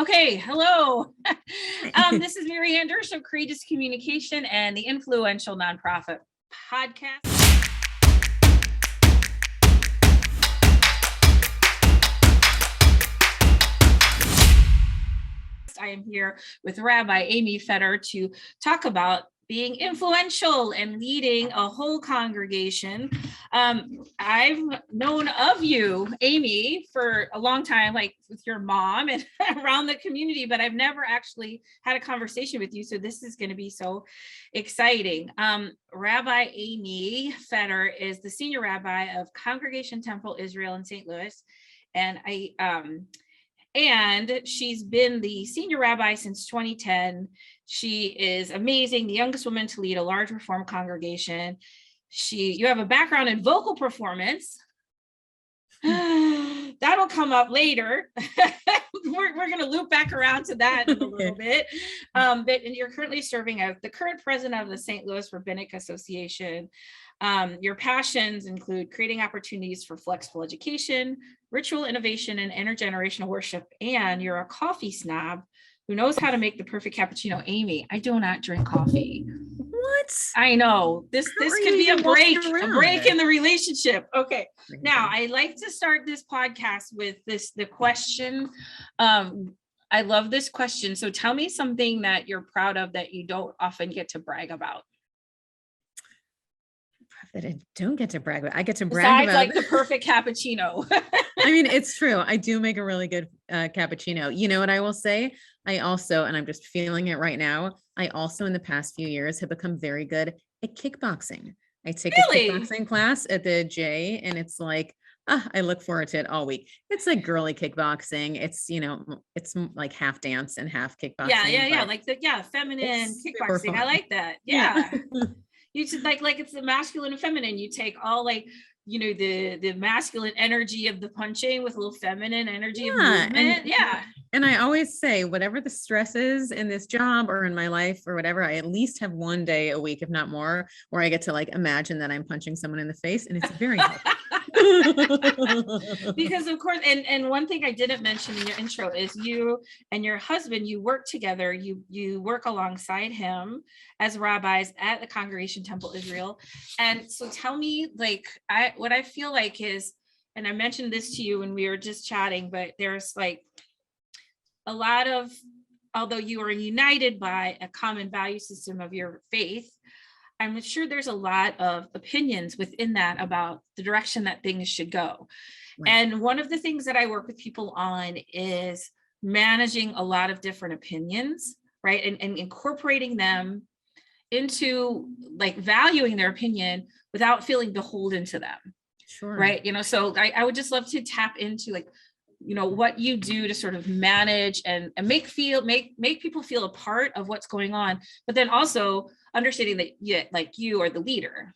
Okay, hello. This is Maryanne of Courageous Communication and the influential nonprofit podcast. I am here with Rabbi Amy Feder to talk about being influential and leading a whole congregation. I've known of you, Amy, for a long time, like with your mom and around the community, but I've never actually had a conversation with you. So this is going to be so exciting. Rabbi Amy Feder is the senior rabbi of Congregation Temple Israel in St. Louis. And she's been the senior rabbi since 2010. She is amazing, the youngest woman to lead a large Reform congregation. You have a background in vocal performance. That'll come up later. We're going to loop back around to that in a little bit. And you're currently serving as the current president of the St. Louis Rabbinic Association. Your passions include creating opportunities for flexible education, ritual innovation, and intergenerational worship. And you're a coffee snob who knows how to make the perfect cappuccino. Amy, I do not drink coffee. What? I know. This could be a break in the relationship. Okay. Now, I like to start this podcast with the question. I love this question. So tell me something that you're proud of that you don't often get to brag about. That I don't get to brag about. I get to brag about like the perfect cappuccino. I mean, it's true. I do make a really good cappuccino. You know what I will say? I also, and I'm just feeling it right now, I also in the past few years have become very good at kickboxing. I take a kickboxing class at the J, and it's like, I look forward to it all week. It's like girly kickboxing. It's, it's like half dance and half kickboxing. Yeah. Like feminine kickboxing. I like that. Yeah. You should like it's the masculine and feminine. You take all the masculine energy of the punching with a little feminine energy of movement. And I always say, whatever the stress is in this job or in my life or whatever, I at least have one day a week, if not more, where I get to imagine that I'm punching someone in the face, and it's very helpful. Because of course, and one thing I didn't mention in your intro is you and your husband, you work together, you work alongside him as rabbis at the Congregation Temple Israel. And so tell me, what I feel like is, and I mentioned this to you when we were just chatting, but there's a lot of, although you are united by a common value system of your faith, I'm sure there's a lot of opinions within that about the direction that things should go. Right. And one of the things that I work with people on is managing a lot of different opinions, right? And incorporating them into valuing their opinion without feeling beholden to them. Sure. Right. So I would just love to tap into what you do to sort of manage and make people feel a part of what's going on, but then also understanding that you are the leader.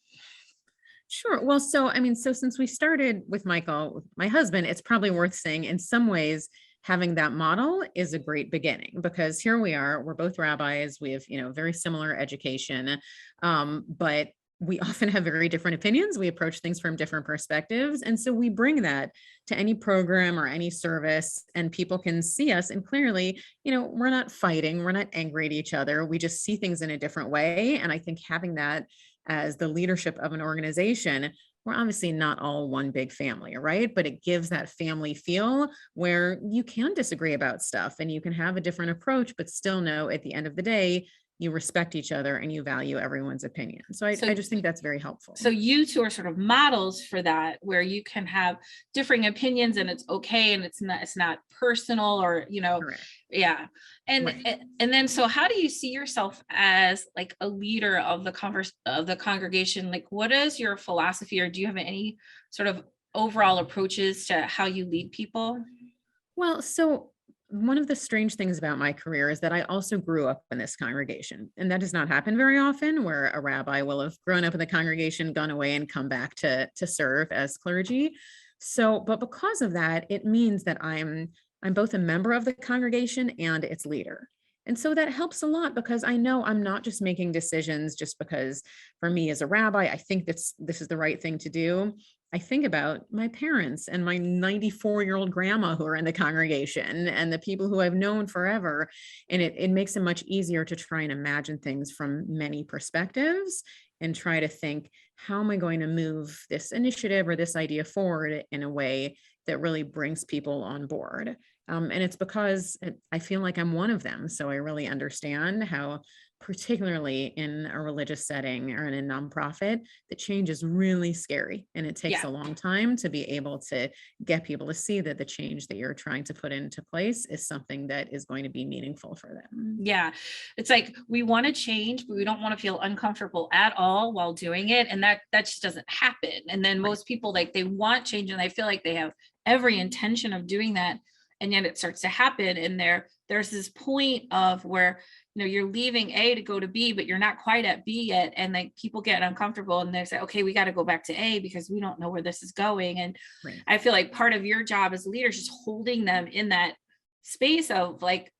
Sure. Well, so since we started with Michael, with my husband, it's probably worth saying in some ways having that model is a great beginning, because here we are, we're both rabbis. We have, very similar education, but we often have very different opinions. We approach things from different perspectives. And so we bring that to any program or any service, and people can see us. And clearly, we're not fighting. We're not angry at each other. We just see things in a different way. And I think having that as the leadership of an organization, we're obviously not all one big family, right? But it gives that family feel where you can disagree about stuff and you can have a different approach, but still know at the end of the day, you respect each other and you value everyone's opinion. So I just think that's very helpful. So you two are sort of models for that, where you can have differing opinions and it's okay. And it's not personal or, Correct. Yeah. And, right. And then, so how do you see yourself as a leader of the congregation? What is your philosophy, or do you have any sort of overall approaches to how you lead people? Well, so one of the strange things about my career is that I also grew up in this congregation, and that does not happen very often, where a rabbi will have grown up in the congregation, gone away, and come back to serve as clergy. So, but because of that, it means that I'm both a member of the congregation and its leader. And so that helps a lot because I know I'm not just making decisions just because for me as a rabbi, I think this is the right thing to do. I think about my parents and my 94-year-old grandma who are in the congregation and the people who I've known forever. And it makes it much easier to try and imagine things from many perspectives and try to think, how am I going to move this initiative or this idea forward in a way that really brings people on board? And it's because I feel like I'm one of them. So I really understand how, particularly in a religious setting or in a nonprofit, the change is really scary. And it takes Yeah. a long time to be able to get people to see that the change that you're trying to put into place is something that is going to be meaningful for them. Yeah. It's like, we want to change, but we don't want to feel uncomfortable at all while doing it. And that just doesn't happen. And then Right. most people, like, they want change and they feel like they have every intention of doing that. And yet it starts to happen. And there's this point of where, you're leaving A to go to B, but you're not quite at B yet. And like, people get uncomfortable and they say, okay, we got to go back to A because we don't know where this is going. And Right. I feel like part of your job as a leader is just holding them in that space of like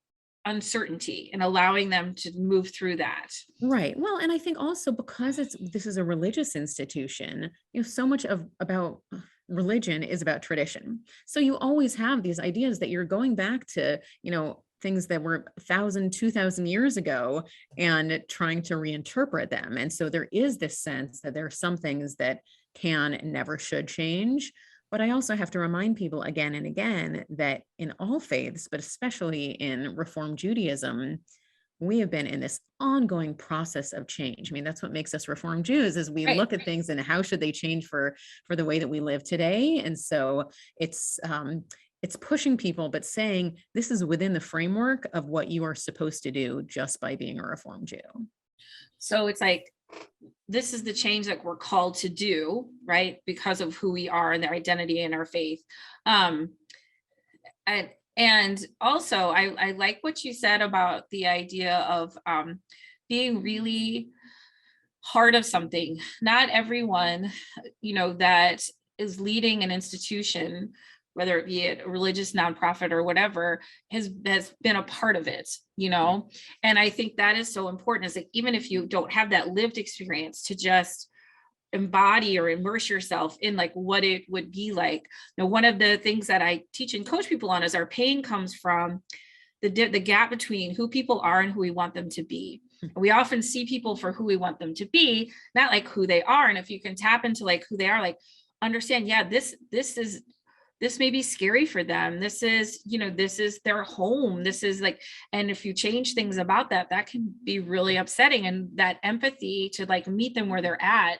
uncertainty and allowing them to move through that. Right. Well, and I think also because this is a religious institution, so much about religion is about tradition. So you always have these ideas that you're going back to, things that were 1,000, 2,000 years ago and trying to reinterpret them. And so there is this sense that there are some things that can and never should change. But I also have to remind people again and again that in all faiths, but especially in Reform Judaism, we have been in this ongoing process of change. I mean, that's what makes us Reform Jews is we Right. look at things and how should they change for the way that we live today. And so it's pushing people, but saying this is within the framework of what you are supposed to do just by being a Reform Jew. So it's like, this is the change that we're called to do, right? Because of who we are and their identity and our faith. And also, I like what you said about the idea of being really part of something. Not everyone, that is leading an institution, whether it be a religious nonprofit or whatever, has been a part of it, And I think that is so important, is like, even if you don't have that lived experience, to just embody or immerse yourself in like what it would be like. One of the things that I teach and coach people on is our pain comes from the gap between who people are and who we want them to be. And we often see people for who we want them to be, not like who they are. And if you can tap into like who they are, like understand, yeah, this may be scary for them. This is their home. This is like, and if you change things about that can be really upsetting. And that empathy to like meet them where they're at,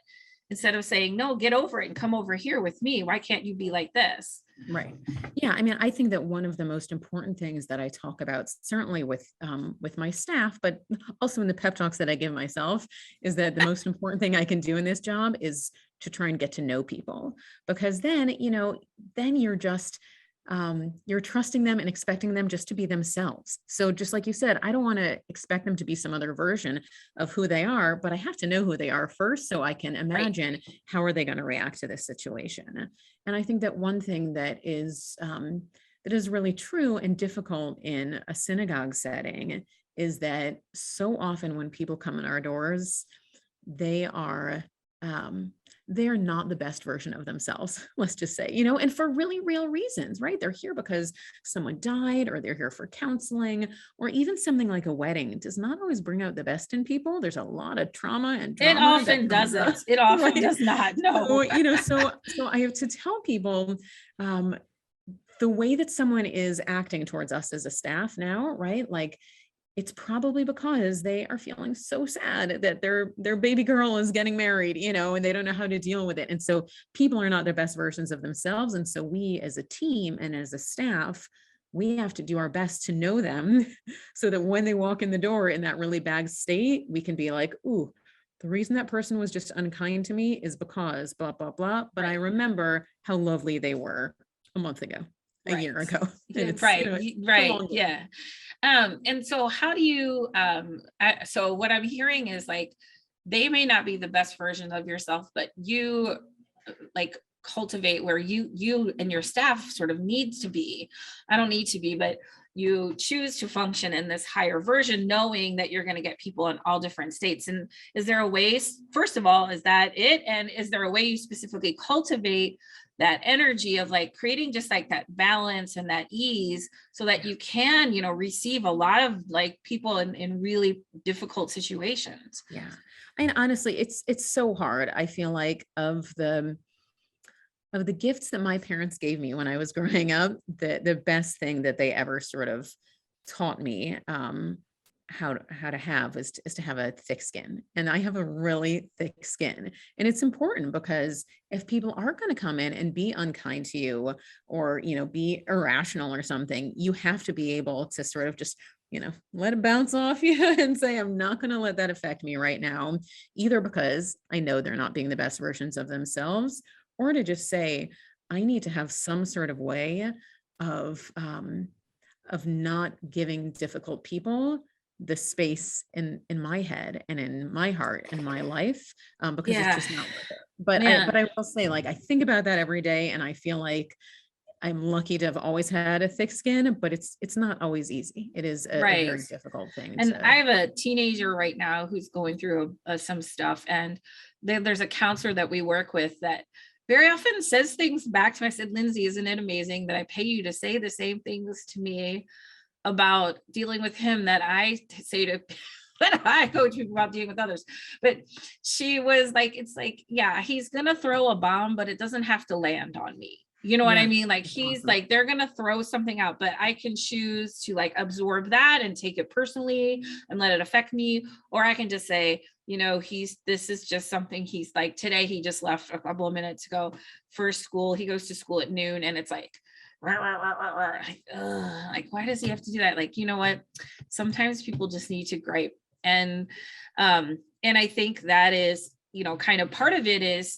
instead of saying, no, get over it and come over here with me. Why can't you be like this? Right. Yeah. I mean, I think that one of the most important things that I talk about, certainly with my staff, but also in the pep talks that I give myself, is that the most important thing I can do in this job is to try and get to know people, because then you're just, you're trusting them and expecting them just to be themselves. So just like you said, I don't want to expect them to be some other version of who they are, but I have to know who they are first so I can imagine how are they going to react to this situation. And I think that one thing that is really true and difficult in a synagogue setting is that so often when people come in our doors, they are not the best version of themselves, let's just say, and for really real reasons, right? They're here because someone died, or they're here for counseling, or even something like a wedding does not always bring out the best in people. There's a lot of trauma and drama. It often doesn't. It often does not. No. So I have to tell people, the way that someone is acting towards us as a staff now, right? Like, it's probably because they are feeling so sad that their baby girl is getting married, and they don't know how to deal with it. And so people are not their best versions of themselves. And so we as a team and as a staff, we have to do our best to know them so that when they walk in the door in that really bad state, we can be like, ooh, the reason that person was just unkind to me is because blah, blah, blah. But I remember how lovely they were a month ago, a year ago. Right. Yeah. And so how do you, so what I'm hearing is like, they may not be the best version of yourself, but you like cultivate where you and your staff sort of needs to be. I don't need to be, but you choose to function in this higher version, knowing that you're going to get people in all different states. And is there a way, first of all, is that it? And is there a way you specifically cultivate that energy of like creating just like that balance and that ease so that you can, you know, receive a lot of like people in really difficult situations? Yeah. And honestly, it's so hard. I feel like of the gifts that my parents gave me when I was growing up, the best thing that they ever sort of taught me how to have is to have a thick skin. And I have a really thick skin. And it's important because if people are going to come in and be unkind to you or, you know, be irrational or something, you have to be able to sort of just, you know, let it bounce off you and say, I'm not going to let that affect me right now, either because I know they're not being the best versions of themselves, or to just say, I need to have some sort of way of not giving difficult people the space in my head and in my heart and my life, because it's just not worth it. But I will say, like, I think about that every day, and I feel like I'm lucky to have always had a thick skin, but it's not always easy. It is a very difficult thing. And I have a teenager right now who's going through some stuff, and there's a counselor that we work with that very often says things back to me. I said, Lindsay, isn't it amazing that I pay you to say the same things to me about dealing with him that I say to that I coach people about dealing with others? But she was like, it's like, yeah, he's gonna throw a bomb, but it doesn't have to land on me. You know what I mean? Like he's awesome. Like, they're gonna throw something out, but I can choose to like absorb that and take it personally and let it affect me. Or I can just say, you know, this is just something he's like, today he just left a couple of minutes ago for school. He goes to school at noon, and it's like, like, why does he have to do that? Like, you know what? Sometimes people just need to gripe. And I think that is, you know, kind of part of it is,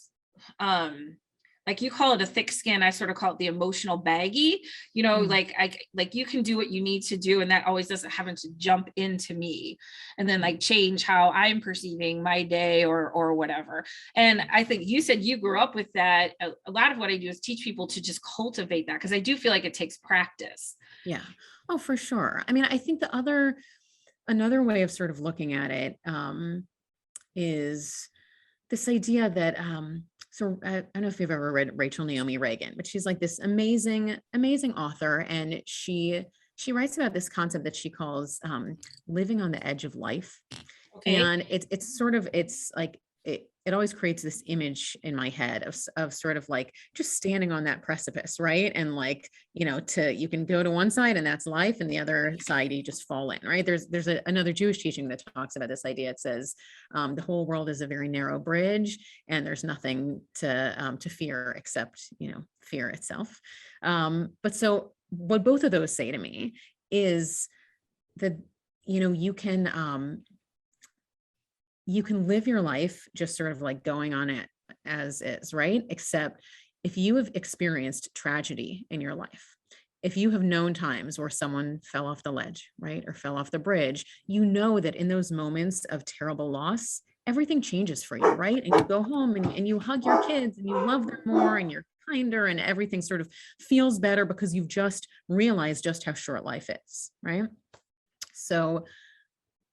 like you call it a thick skin, I sort of call it the emotional baggy, you know, like you can do what you need to do, and that always doesn't having to jump into me and then like change how I'm perceiving my day or whatever. And I think you said you grew up with that. A lot of what I do is teach people to just cultivate that, because I do feel like it takes practice. Yeah. Oh, for sure. I mean, I think another way of sort of looking at it is this idea that so I don't know if you've ever read Rachel Naomi Reagan, but she's like this amazing author, and she writes about this concept that she calls living on the edge of life. Okay. And it's like it always creates this image in my head of sort of like just standing on that precipice, right? And like, you know, you can go to one side and that's life, and the other side you just fall in, right? There's another Jewish teaching that talks about this idea. It says the whole world is a very narrow bridge, and there's nothing to fear except, you know, fear itself. But so what both of those say to me is that, you know, you can live your life just sort of like going on it as is, right? Except if you have experienced tragedy in your life, if you have known times where someone fell off the ledge, right? Or fell off the bridge, you know that in those moments of terrible loss, everything changes for you, right? And you go home and you hug your kids and you love them more and you're kinder, and everything sort of feels better because you've just realized just how short life is, right? So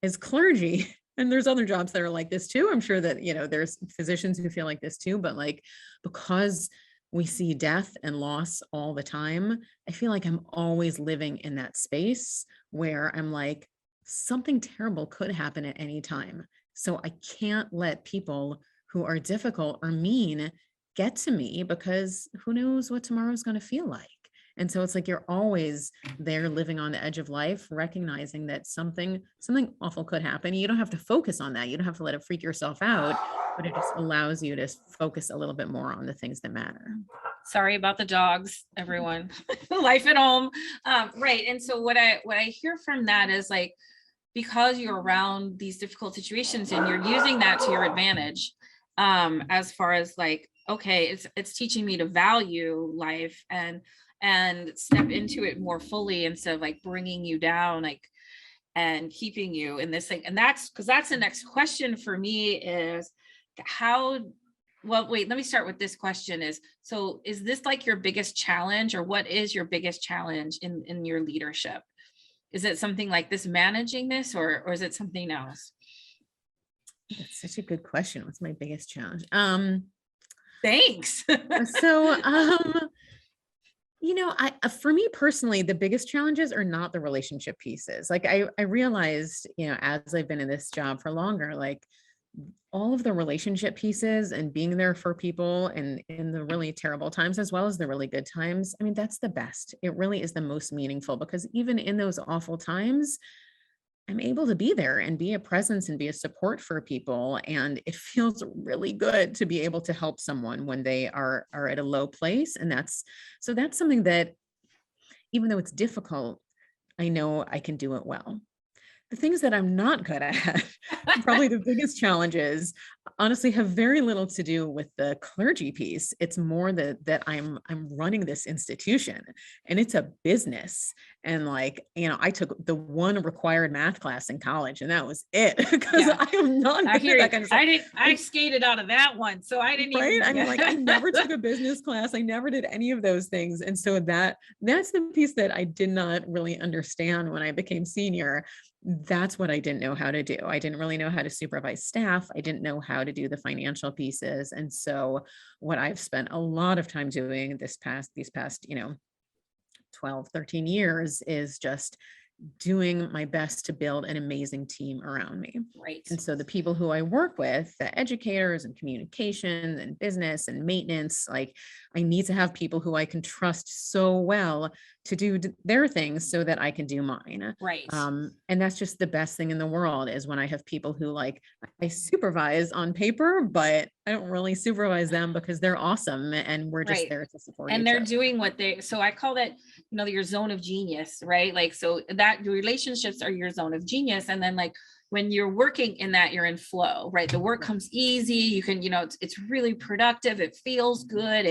as clergy, and there's other jobs that are like this too. I'm sure that, you know, there's physicians who feel like this too, but like, because we see death and loss all the time, I feel like I'm always living in that space where I'm like, something terrible could happen at any time. So I can't let people who are difficult or mean get to me, because who knows what tomorrow's going to feel like. And so it's like you're always there living on the edge of life, recognizing that something awful could happen. You don't have to focus on that. You don't have to let it freak yourself out, but it just allows you to focus a little bit more on the things that matter. Sorry about the dogs, everyone. Life at home. Right. And so what I hear from that is like, because you're around these difficult situations and you're using that to your advantage, as far as like, okay, it's teaching me to value life and step into it more fully instead of like bringing you down, like, and keeping you in this thing. And that's because that's the next question for me is well, wait, let me start with this question so is this like your biggest challenge, or what is your biggest challenge in your leadership? Is it something like this, managing this, or is it something else? That's such a good question. What's my biggest challenge? Thanks. So, for me personally, the biggest challenges are not the relationship pieces. Like I realized, as I've been in this job for longer, like all of the relationship pieces and being there for people and in the really terrible times as well as the really good times. I mean, that's the best. It really is the most meaningful, because even in those awful times, I'm able to be there and be a presence and be a support for people. And it feels really good to be able to help someone when they are at a low place. And that's something that, even though it's difficult, I know I can do it well. The things that I'm not good at, probably the biggest challenges, honestly, have very little to do with the clergy piece. It's more that I'm running this institution, and it's a business. And I took the one required math class in college, and that was it, because Yeah. I am not I good hear at you. that kind of stuff. I skated out of that one, so I didn't Right. even. I mean, I never took a business class. I never did any of those things. And so that's the piece that I did not really understand when I became senior. That's what I didn't know how to do. I didn't really know how to supervise staff. I didn't know how to do the financial pieces. And so what I've spent a lot of time doing these past, 12, 13 years is just doing my best to build an amazing team around me. Right. And so the people who I work with, the educators and communications and business and maintenance, like I need to have people who I can trust so well to do their things so that I can do mine. Right. And that's just the best thing in the world, is when I have people who I supervise on paper, but I don't really supervise them because they're awesome and we're just Right. there to support And each they're other. doing what so I call that, your zone of genius, right? Like, so that the relationships are your zone of genius. And then when you're working in that, you're in flow, right? The work comes easy. You can, it's really productive. It feels good.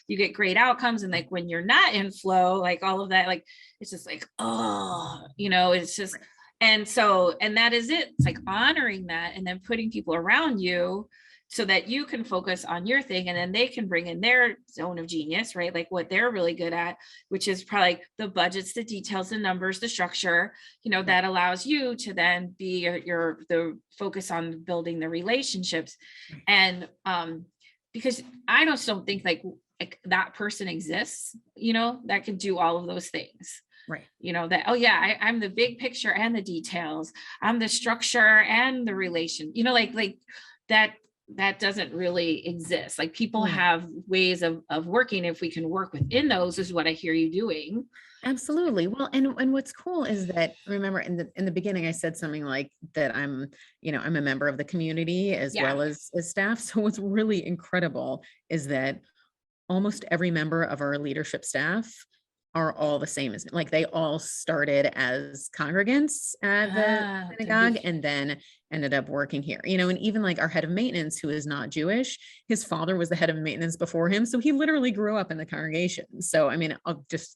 You get great outcomes. And when you're not in flow, all of that, it's just it's just, and that is it. It's honoring that, and then putting people around you so that you can focus on your thing, and then they can bring in their zone of genius, right? Like what they're really good at, which is probably the budgets, the details, the numbers, the structure, that allows you to then be the focus on building the relationships. And because I just don't think that person exists, that can do all of those things. Right. That, oh yeah, I'm the big picture and the details. I'm the structure and the relation, that doesn't really exist. People have ways of working. If we can work within those, is what I hear you doing. Absolutely. Well, and what's cool is that, remember in the beginning, I said something like that I'm a member of the community as well as staff. So what's really incredible is that almost every member of our leadership staff are all the same as they all started as congregants at the synagogue and then ended up working here, and even our head of maintenance, who is not Jewish, his father was the head of maintenance before him. So he literally grew up in the congregation. So, I mean,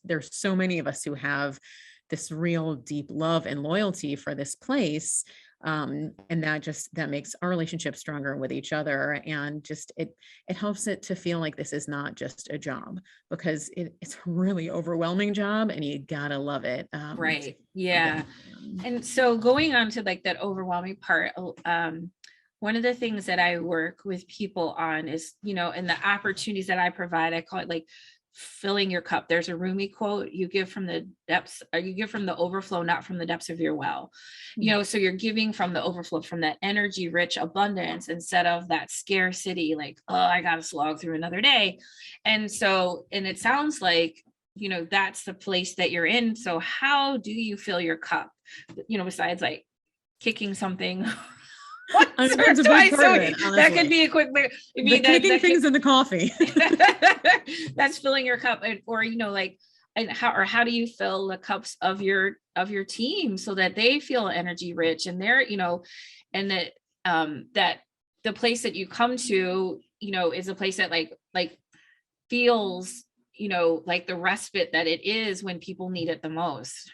there's so many of us who have this real deep love and loyalty for this place. And that makes our relationship stronger with each other. And just, it helps it to feel like this is not just a job, because it's a really overwhelming job and you gotta love it. Right. Yeah. And so going on to that overwhelming part, one of the things that I work with people on is, and the opportunities that I provide, I call it filling your cup. There's a Rumi quote: you give from the depths, or you give from the overflow, not from the depths of your well. So you're giving from the overflow, from that energy rich abundance, instead of that scarcity, oh, I gotta slog through another day. And it sounds like that's the place that you're in. So how do you fill your cup, besides kicking something once or twice a week? That could be a quick, kicking things in the coffee. That's filling your cup. Or and how do you fill the cups of your team so that they feel energy rich, and they're and that the place that you come to is a place that feels the respite that it is when people need it the most.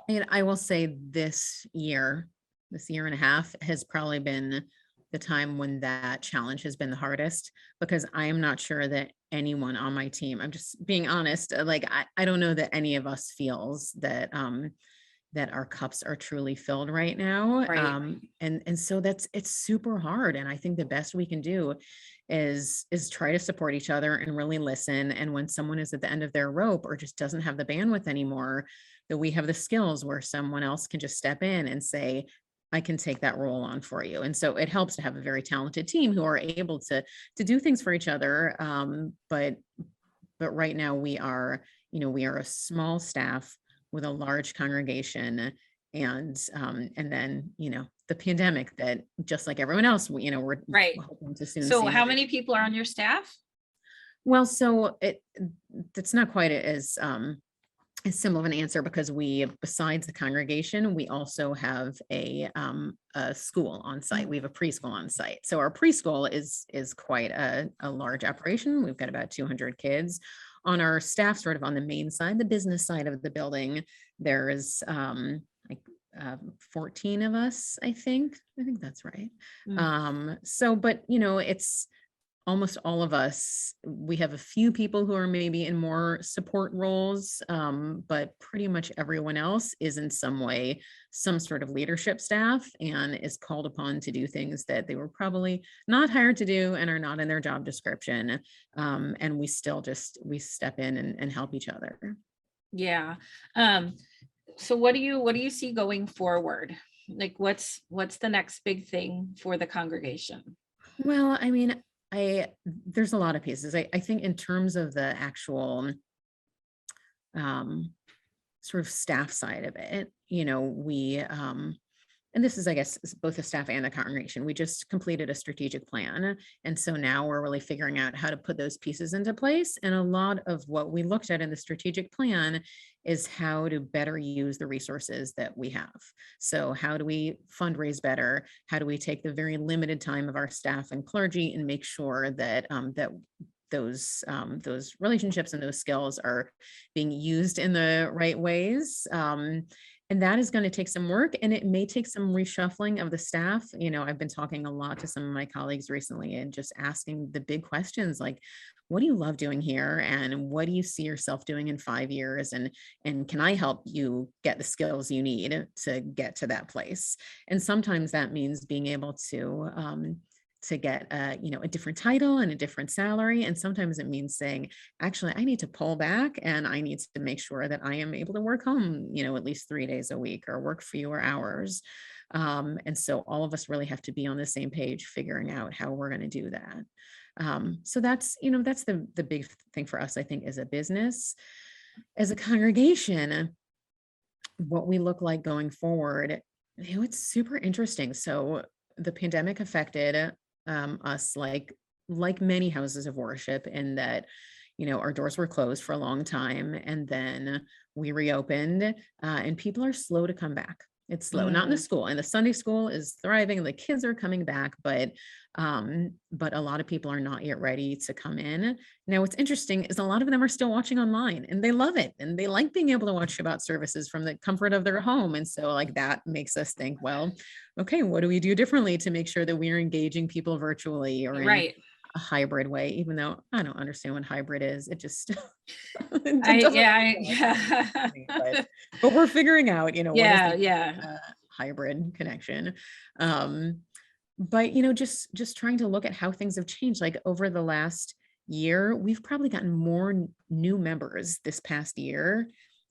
And I will say this year and a half has probably been the time when that challenge has been the hardest, because I am not sure that anyone on my team, I'm just being honest, like I don't know that any of us feels that that our cups are truly filled right now. Right. And so it's super hard. And I think the best we can do is try to support each other and really listen. And when someone is at the end of their rope or just doesn't have the bandwidth anymore, that we have the skills where someone else can just step in and say, I can take that role on for you. And so it helps to have a very talented team who are able to do things for each other. But right now we are, we are a small staff with a large congregation, and then the pandemic that, just like everyone else, we're Right. hoping to soon So see. how many people are on your staff? Well, so that's not quite as simple of an answer, because we, besides the congregation, we also have a school on site. We have a preschool on site. So our preschool is quite a large operation. We've got about 200 kids. On our staff, sort of on the main side, the business side of the building, there's 14 of us, I think that's right. So, but it's almost all of us. We have a few people who are maybe in more support roles, but pretty much everyone else is in some way some sort of leadership staff and is called upon to do things that they were probably not hired to do and are not in their job description. And we still we step in and help each other. Yeah. So what do you see going forward? Like what's the next big thing for the congregation? Well, I mean, there's a lot of pieces. I think in terms of the actual sort of staff side of it, we and this is, I guess, both the staff and the congregation. We just completed a strategic plan. And so now we're really figuring out how to put those pieces into place. And a lot of what we looked at in the strategic plan is how to better use the resources that we have. So how do we fundraise better? How do we take the very limited time of our staff and clergy and make sure that those relationships and those skills are being used in the right ways? And that is going to take some work, and it may take some reshuffling of the staff. I've been talking a lot to some of my colleagues recently and just asking the big questions like, what do you love doing here? And what do you see yourself doing in 5 years? And can I help you get the skills you need to get to that place? And sometimes that means being able to get a different title and a different salary. And sometimes it means saying, actually, I need to pull back and I need to make sure that I am able to work home, at least 3 days a week or work fewer hours. And so all of us really have to be on the same page, figuring out how we're going to do that. So that's the big thing for us, I think, as a business. As a congregation, what we look like going forward, it's super interesting. So the pandemic affected us like many houses of worship, in that our doors were closed for a long time, and then we reopened, and people are slow to come back. It's slow, not in the school, and the Sunday school is thriving, the kids are coming back, but a lot of people are not yet ready to come in. Now, what's interesting is a lot of them are still watching online, and they love it, and they like being able to watch Shabbat services from the comfort of their home. And so like that makes us think, well, okay, what do we do differently to make sure that we are engaging people virtually or in Right. a hybrid way, even though I don't understand what hybrid is. It just but we're figuring out, what is the hybrid connection. But just trying to look at how things have changed. Like over the last year, we've probably gotten more new members this past year,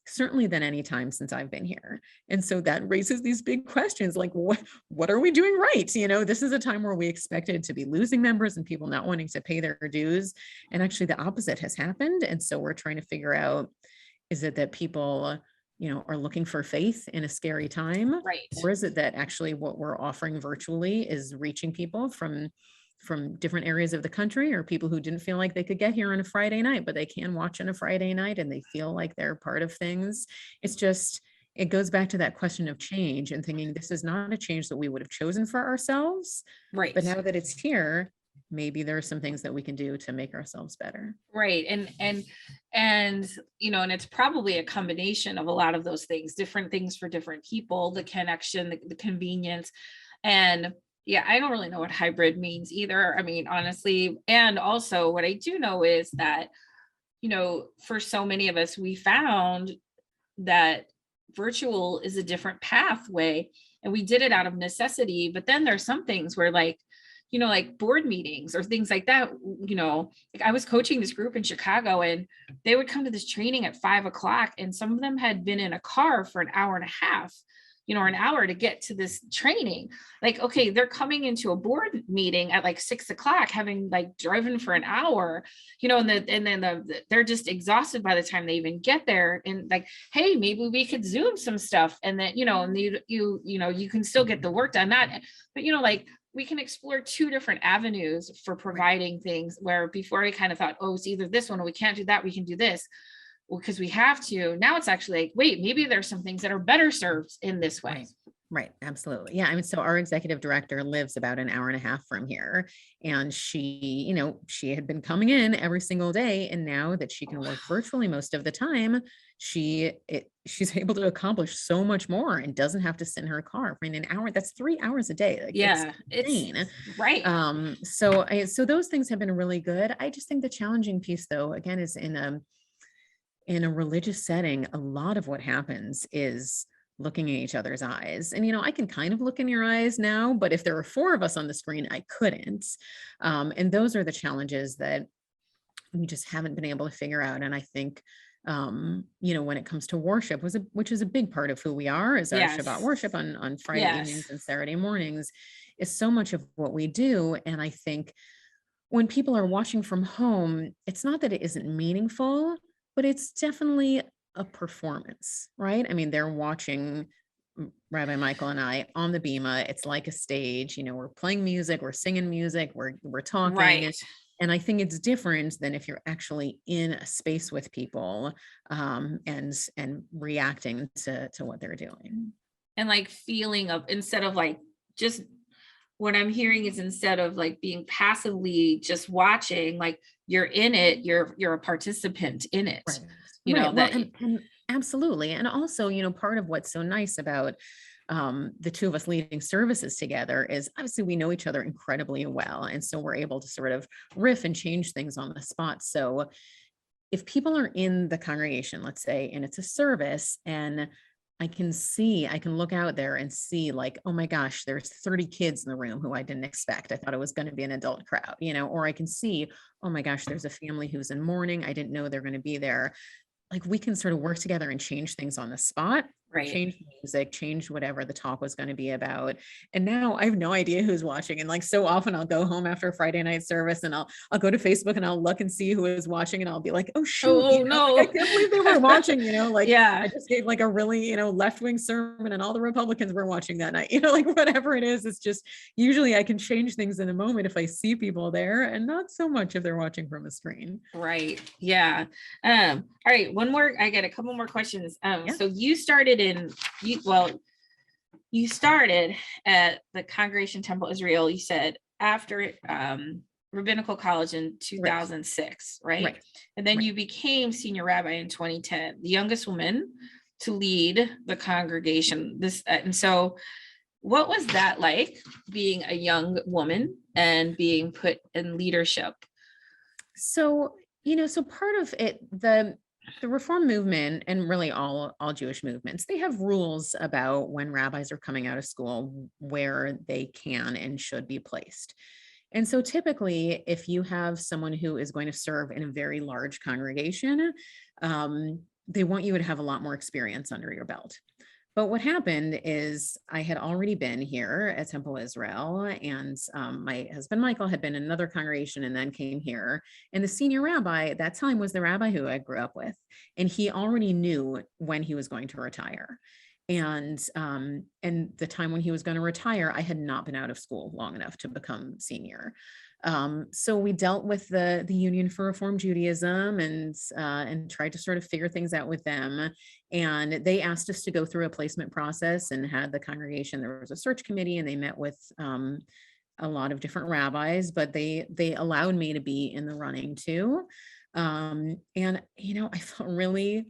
certainly than any time since I've been here. And so that raises these big questions like, what are we doing right? This is a time where we expected to be losing members and people not wanting to pay their dues. And actually the opposite has happened. And so we're trying to figure out, is it that people, are looking for faith in a scary time? Right. Or is it that actually what we're offering virtually is reaching people from different areas of the country, or people who didn't feel like they could get here on a Friday night, but they can watch on a Friday night and they feel like they're part of things? It goes back to that question of change and thinking this is not a change that we would have chosen for ourselves. Right. But now that it's here, maybe there are some things that we can do to make ourselves better. Right. And it's probably a combination of a lot of those things, different things for different people, the connection, the convenience. And Yeah, I don't really know what hybrid means either. I mean, honestly, and also what I do know is that, for so many of us, we found that virtual is a different pathway, and we did it out of necessity. But then there's some things where like board meetings or things like that, like I was coaching this group in Chicago, and they would come to this training at 5 o'clock, and some of them had been in a car for an hour and a half, or an hour to get to this training. Like, okay, they're coming into a board meeting at like 6 o'clock, having like driven for an hour, they're just exhausted by the time they even get there. And like, hey, maybe we could Zoom some stuff, and then, and you can still get the work done. But like, we can explore two different avenues for providing things, where before we kind of thought, oh, it's either this one or we can't do that, we can do this. Well, because we have to. Now it's actually like, wait, maybe there's some things that are better served in this way. Right. Absolutely. Yeah. I mean, so our executive director lives about an hour and a half from here, and she had been coming in every single day. And now that she can work virtually most of the time, she's able to accomplish so much more and doesn't have to sit in her car for an hour. That's 3 hours a day. Like, yeah, it's right. So those things have been really good. I just think the challenging piece, though, again, is in a religious setting, a lot of what happens is looking in each other's eyes. And, I can kind of look in your eyes now, but if there were 4 of us on the screen, I couldn't. And those are the challenges that we just haven't been able to figure out. And I think, when it comes to worship, which is a big part of who we are, is our Shabbat worship on Friday evenings and Saturday mornings, is so much of what we do. And I think when people are watching from home, it's not that it isn't meaningful, but it's definitely a performance, right? I mean, they're watching Rabbi Michael and I on the bima. It's like a stage, we're playing music, we're singing music, we're talking. Right. And I think it's different than if you're actually in a space with people, and reacting to what they're doing. And like feeling of, instead of like, just what I'm hearing is, instead of like being passively just watching, like you're in it, you're a participant in it. Right. And absolutely. And also, part of what's so nice about the two of us leading services together is, obviously we know each other incredibly well. And so we're able to sort of riff and change things on the spot. So if people are in the congregation, let's say, and it's a service, and I can look out there and see, like, oh my gosh, there's 30 kids in the room who I didn't expect. I thought it was going to be an adult crowd, or I can see, oh my gosh, there's a family who's in mourning. I didn't know they're going to be there. Like, we can sort of work together and change things on the spot, change music, change whatever the talk was going to be about. And now I have no idea who's watching. And like, so often I'll go home after a Friday night service, and I'll go to Facebook and I'll look and see who is watching, and I'll be like, oh shoot, no, like, I can't believe they were watching, yeah, I just gave like a really, left-wing sermon, and all the Republicans were watching that night, like whatever it is. It's just, usually I can change things in a moment if I see people there, and not so much if they're watching from a screen. Right. Yeah. All right. I got a couple more questions. So you started you started at the Congregation Temple Israel, you said, after Rabbinical College in 2006, right? And then you became senior rabbi in 2010, the youngest woman to lead the congregation. And so what was that like, being a young woman and being put in leadership? So, so part of it, the Reform movement, and really all Jewish movements, they have rules about when rabbis are coming out of school, where they can and should be placed. And so typically, if you have someone who is going to serve in a very large congregation, they want you to have a lot more experience under your belt. But what happened is, I had already been here at Temple Israel, and my husband Michael had been in another congregation and then came here. And the senior rabbi at that time was the rabbi who I grew up with, and he already knew when he was going to retire. And the time when he was going to retire, I had not been out of school long enough to become senior. So we dealt with the Union for Reform Judaism, and tried to sort of figure things out with them. And they asked us to go through a placement process, and had the congregation, there was a search committee, and they met with a lot of different rabbis, but they allowed me to be in the running too. And, I felt really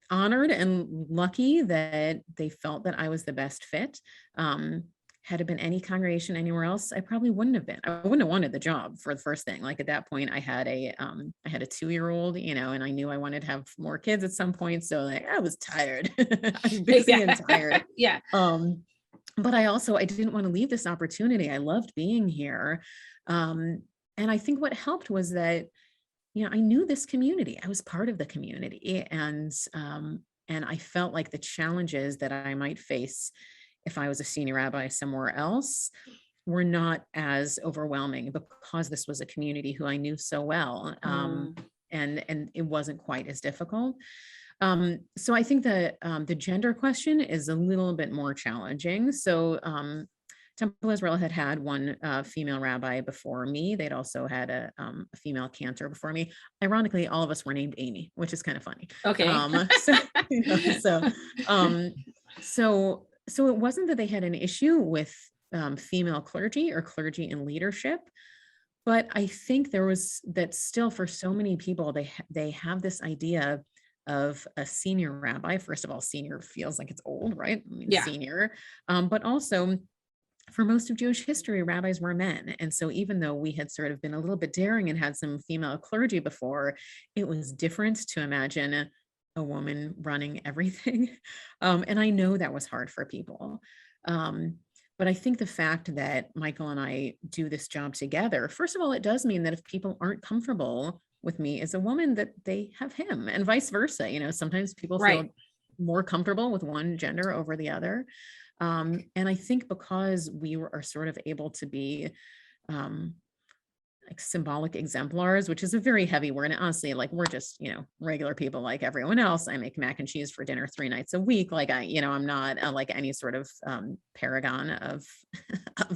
honored and lucky that they felt that I was the best fit. had it been any congregation anywhere else, I probably wouldn't have been. I wouldn't have wanted the job for the first thing. Like at that point, I had a 2-year-old, and I knew I wanted to have more kids at some point. So like I was tired. I'm busy and tired. Yeah. But I didn't want to leave this opportunity. I loved being here. And I think what helped was that, I knew this community. I was part of the community, and I felt like the challenges that I might face if I was a senior rabbi somewhere else were not as overwhelming because this was a community who I knew so well. And it wasn't quite as difficult. So I think that the gender question is a little bit more challenging. So Temple Israel had one female rabbi before me. They'd also had a female cantor before me. Ironically, all of us were named Amy, which is kind of funny. Okay. So it wasn't that they had an issue with female clergy or clergy in leadership, but I think there was that still for so many people, they have this idea of a senior rabbi. First of all, senior feels like it's old, right? I mean, senior, but also for most of Jewish history, rabbis were men. And so even though we had sort of been a little bit daring and had some female clergy before, it was different to imagine a woman running everything. And I know that was hard for people. But I think the fact that Michael and I do this job together, first of all, it does mean that if people aren't comfortable with me as a woman, that they have him, and vice versa. Sometimes people feel more comfortable with one gender over the other. And I think because we are sort of able to be like symbolic exemplars, which is a very heavy word. And honestly, like we're just, regular people like everyone else. I make mac and cheese for dinner 3 nights a week. Like I'm not like any sort of paragon of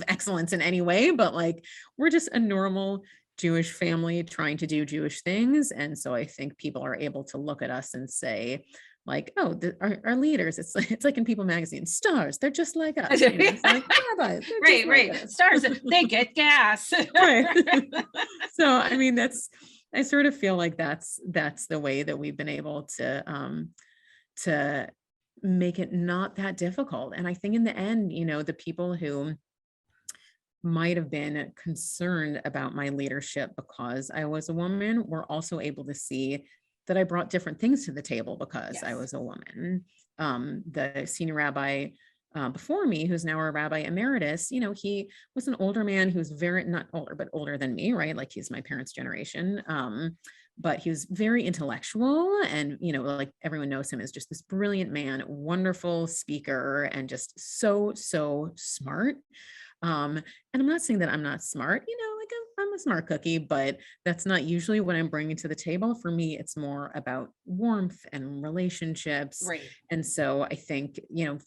excellence in any way, but like we're just a normal Jewish family trying to do Jewish things. And so I think people are able to look at us and say, like, oh, our leaders, it's like in People magazine, stars, they're just like us. It's like, rabbis, right. like Stars, they get gas. Right. So, I mean, I sort of feel like that's the way that we've been able to make it not that difficult. And I think in the end, the people who might have been concerned about my leadership because I was a woman were also able to see that I brought different things to the table because I was a woman. The senior rabbi before me, who's now a rabbi emeritus, he was an older man who's not older, but older than me, right? Like he's my parents' generation. But he was very intellectual and, like everyone knows him as just this brilliant man, wonderful speaker, and just so smart. And I'm not saying that I'm not smart, like I'm a smart cookie, but that's not usually what I'm bringing to the table. For me, it's more about warmth and relationships. Right. And so I think,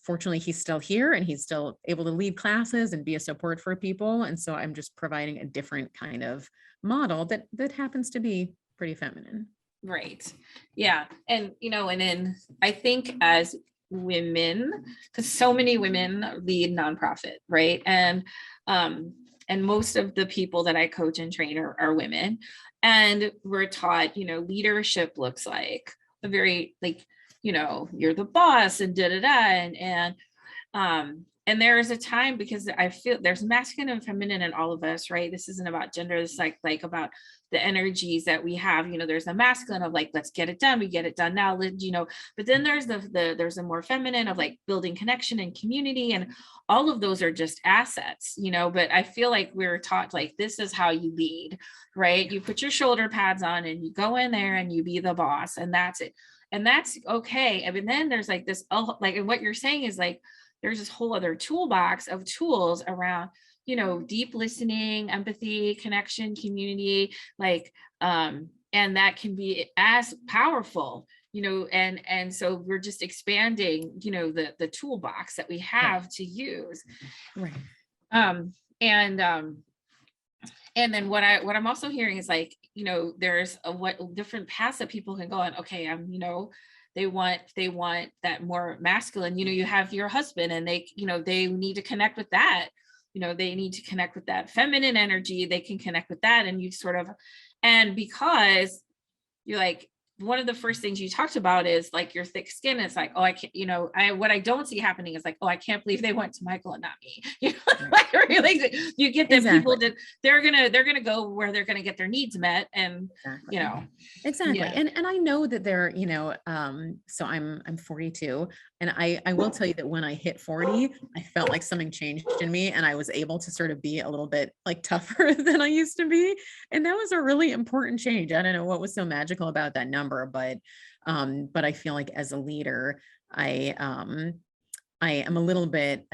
fortunately he's still here and he's still able to lead classes and be a support for people. And so I'm just providing a different kind of model that happens to be pretty feminine. Right. Yeah. And, and then I think as women, because so many women lead nonprofit, right? And most of the people that I coach and train are women. And we're taught, leadership looks like a very like, you're the boss and and there is a time, because I feel there's masculine and feminine in all of us, right? This isn't about gender. It's like about the energies that we have. There's a masculine of like, let's get it done. We get it done now, but then there's there's a more feminine of like building connection and community. And all of those are just assets, but I feel like we're taught like, this is how you lead, right? You put your shoulder pads on and you go in there and you be the boss, and that's it. And that's okay. I mean, then there's like this, like, and what you're saying is like, there's this whole other toolbox of tools around, deep listening, empathy, connection, community, like, and that can be as powerful, and so we're just expanding, the toolbox that we have to use. Right. And then what I'm also hearing is like, there's what different paths that people can go on. Okay, they want that more masculine, you have your husband and they need to connect with that, they need to connect with that feminine energy, they can connect with that. And you sort of, and because you're like, one of the first things you talked about is like your thick skin. It's like, oh, I can't, what I don't see happening is like, oh, I can't believe they went to Michael and not me. Like, really, you get that people that they're gonna go where they're gonna get their needs met, and exactly. And I know that they're, so I'm 42, and I will tell you that when I hit 40, I felt like something changed in me, and I was able to sort of be a little bit like tougher than I used to be, and that was a really important change. I don't know what was so magical about that number, but I feel like as a leader, I am a little bit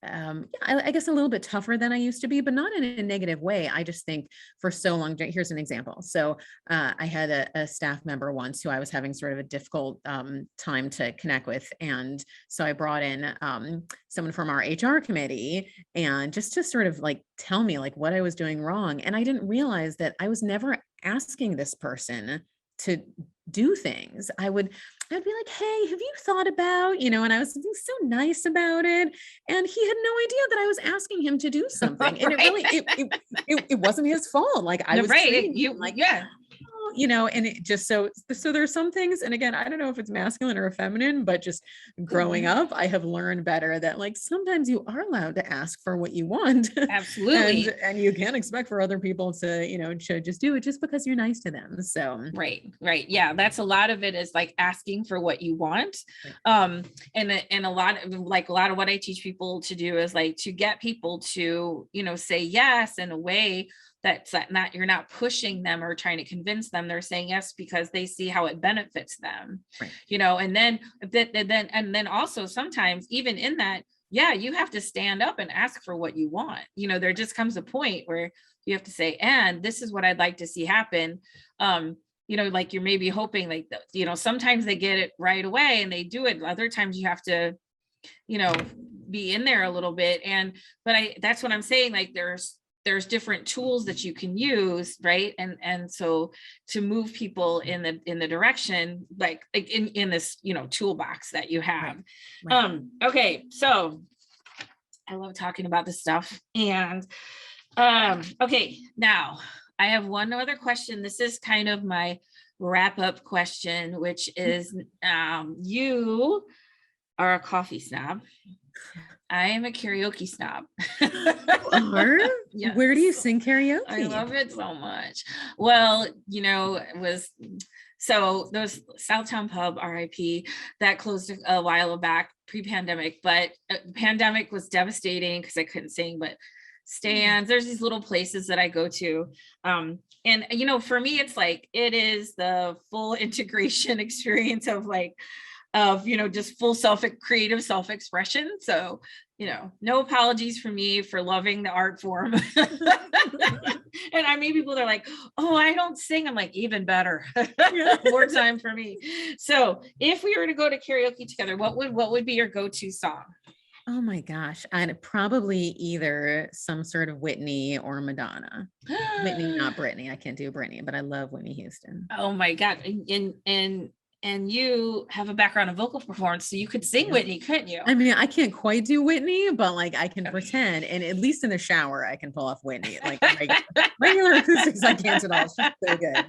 I guess a little bit tougher than I used to be, but not in a negative way. I just think for so long, here's an example. So I had a staff member once who I was having sort of a difficult time to connect with. And so I brought in someone from our HR committee, and just to sort of like tell me like what I was doing wrong. And I didn't realize that I was never asking this person to do things. I'd be like, hey, have you thought about, and I was being so nice about it. And he had no idea that I was asking him to do something. And it wasn't his fault. Like I was treating him like, and it just, so there's some things, and again, I don't know if it's masculine or feminine, but just growing up, I have learned better that like, sometimes you are allowed to ask for what you want. Absolutely. and you can't expect for other people to, to just do it just because you're nice to them. So. Right. Yeah. That's a lot of it is like asking for what you want. And a lot of what I teach people to do is like to get people to, say yes in a way that's not, you're not pushing them or trying to convince them. They're saying yes because they see how it benefits them, right. And then also sometimes even in that, you have to stand up and ask for what you want. There just comes a point where you have to say, and this is what I'd like to see happen. Like you're maybe hoping like, sometimes they get it right away and they do it. Other times you have to, be in there a little bit. That's what I'm saying. Like there's different tools that you can use, right? And so to move people in the direction, like in this, toolbox that you have. Right. Okay. So I love talking about this stuff. And okay, now I have one other question. This is kind of my wrap up question, which is you are a coffee snob. I am a karaoke snob. Yes. Where do you sing karaoke? I love it so much. Well, so those Southtown Pub, RIP, that closed a while back pre-pandemic, but pandemic was devastating because I couldn't sing, but stands, there's these little places that I go to. And for me, it's like, it is the full integration experience of just full creative self-expression. So, no apologies for me for loving the art form. And I meet people that are like, oh, I don't sing. I'm like, even better. More time for me. So if we were to go to karaoke together, what would be your go-to song? Oh my gosh. I'd probably either some sort of Whitney or Madonna. Whitney, not Britney. I can't do Britney, but I love Whitney Houston. Oh my God. And you have a background in vocal performance, so you could sing Whitney, couldn't you? I mean, I can't quite do Whitney, but like I can pretend, and at least in the shower, I can pull off Whitney. Like regular acoustics, I can't at all. She's so good.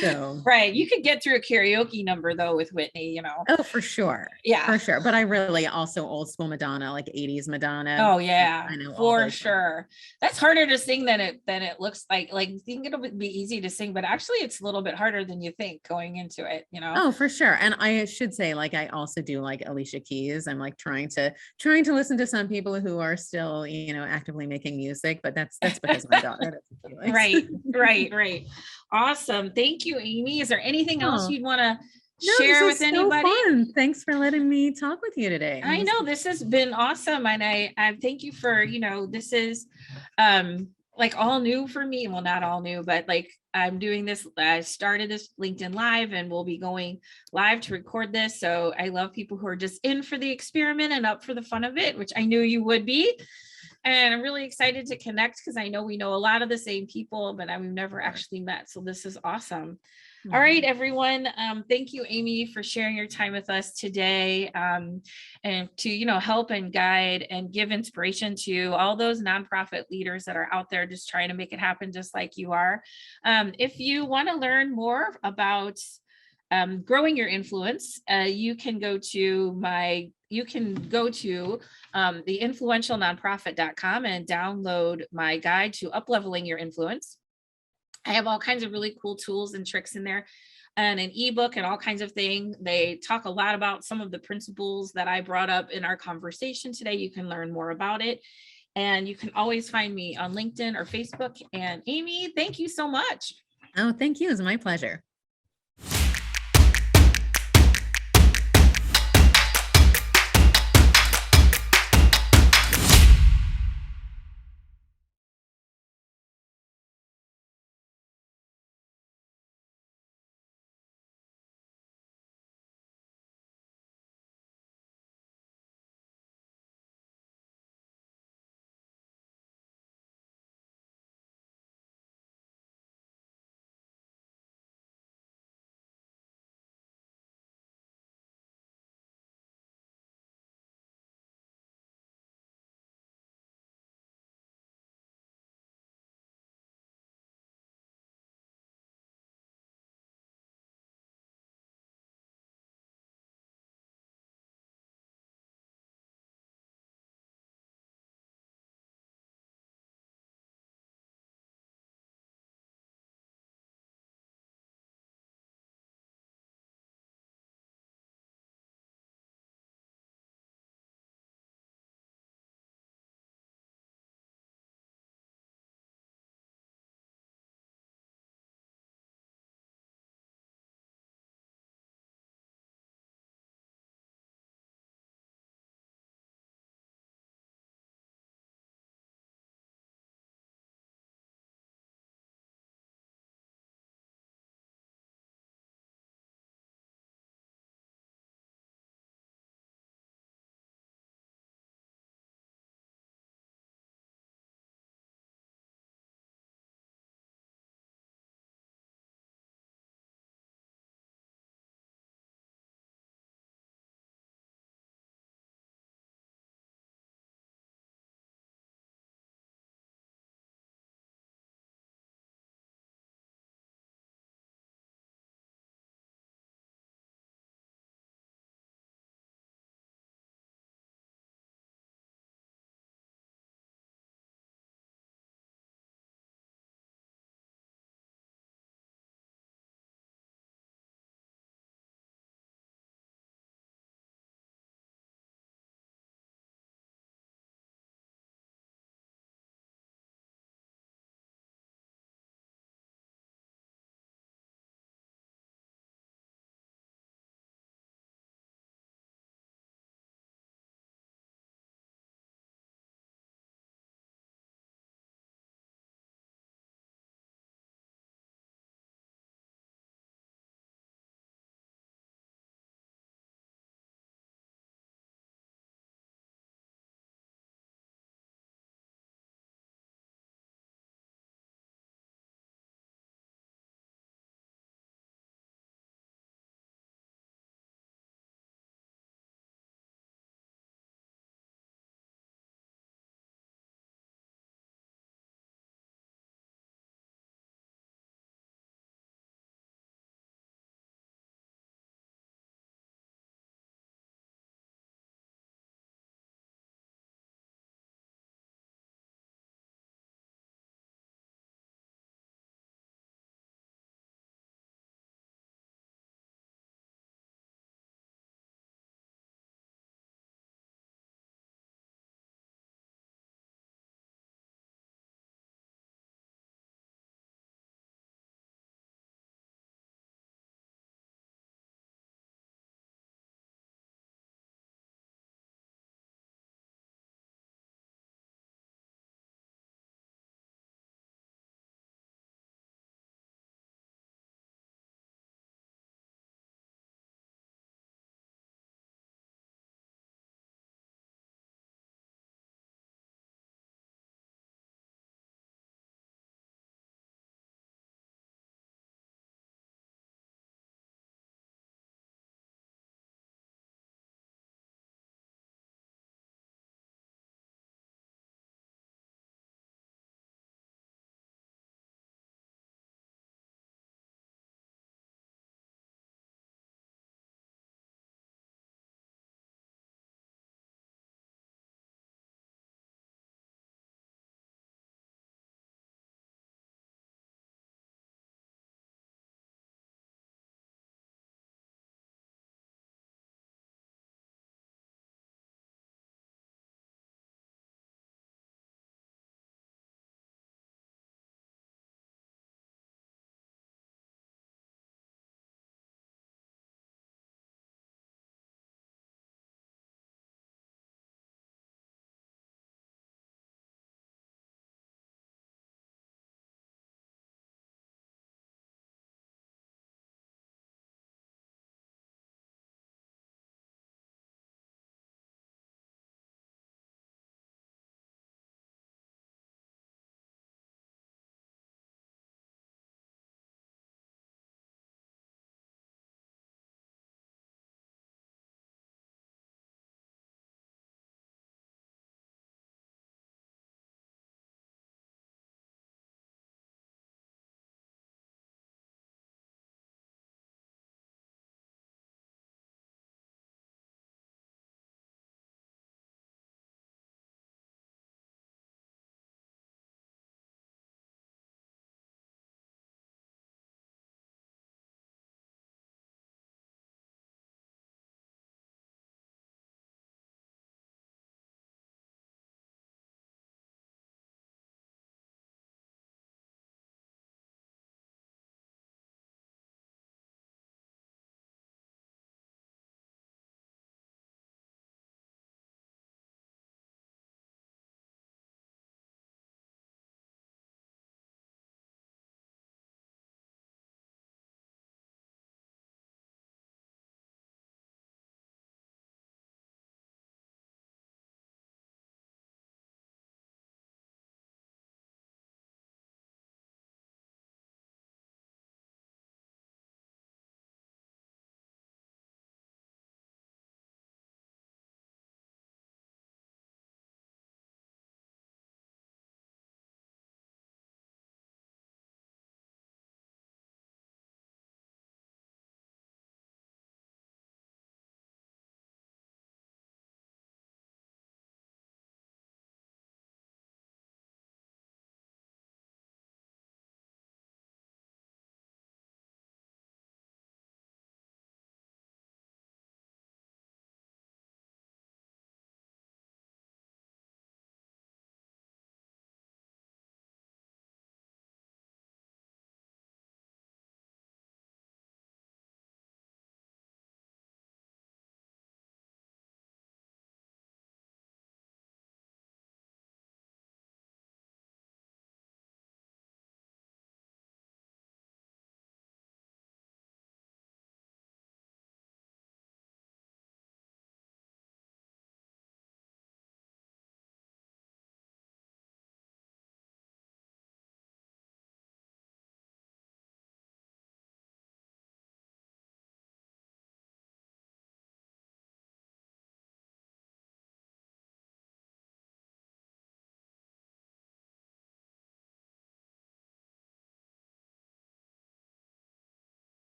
So right, you could get through a karaoke number though with Whitney, Oh, for sure. Yeah, for sure. But I really also old school Madonna, like 80s Madonna. Oh yeah, I know for sure. That's harder to sing than it looks like. Like you think it'll be easy to sing, but actually it's a little bit harder than you think going into it. Oh, for sure. And I should say, like, I also do like Alicia Keys. I'm like trying to listen to some people who are still, actively making music, but that's because of my daughter. Right. Awesome. Thank you, Amy. Is there anything else you'd want to share with anybody? So fun. Thanks for letting me talk with you today. I know this has been awesome. And I thank you for, this is like all new for me. Well, not all new, but like I'm doing this. I started this LinkedIn Live and we'll be going live to record this. So I love people who are just in for the experiment and up for the fun of it, which I knew you would be. And I'm really excited to connect because I know we know a lot of the same people, but we've never Right. actually met. So this is awesome. All Mhm. right, everyone. Thank you, Amy, for sharing your time with us today, and to, help and guide and give inspiration to all those nonprofit leaders that are out there just trying to make it happen just like you are. If you want to learn more about growing your influence, you can go to theinfluentialnonprofit.com and download my guide to upleveling your influence. I have all kinds of really cool tools and tricks in there, and an ebook and all kinds of things. They talk a lot about some of the principles that I brought up in our conversation today. You can learn more about it. And you can always find me on LinkedIn or Facebook. And Amy, thank you so much. Oh, thank you. It was my pleasure.